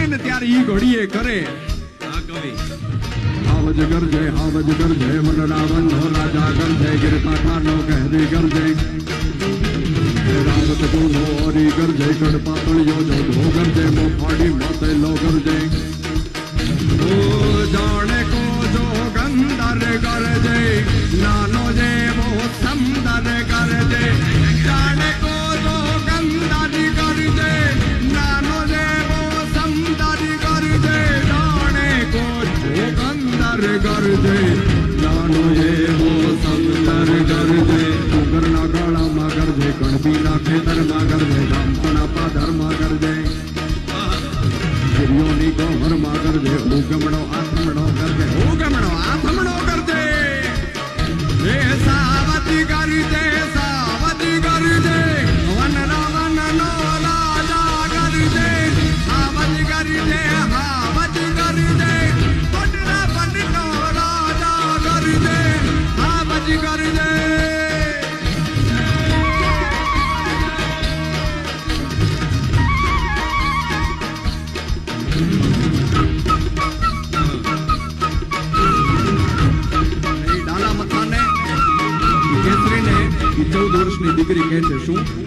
ને ત્યારે ઈ ઘડીએ કરે આ કવિ આવજ ગરજે મન રાવણ નો રાજા ગરજે ગિરકાઠા નો કહેરી ગરજે રાવત કો મોરી ગરજે કડ પાતળિયો જો ધો ગરજે મો ફાડી માતે લો ગરજે ઓ જાણે કો જો ગંદર ગરજે નાનો જે વો સમદર ગરજે જાણે કો જો ગંદર ગરજે નાનો જે વો સમદર ગરજે જાણે કો જો ગંદર ગરજે નાનો જે વો સમદર ગરજે ઉગરના ગાળામાં ગરજે કણબીના ખેતરમાં ગરજે ગામના પાદરમાં ગરજે ગિરિયોની ગોહરમાં ગરજે ઉગમણો આથમણો ગરજે એ સાવતી ગરજે વન રાવણ નો રાજા ગરજે હાવતી ગરજે પટના પટનો રાજા ગરજે હાવતી ગરજે દીકરી કહે છે શું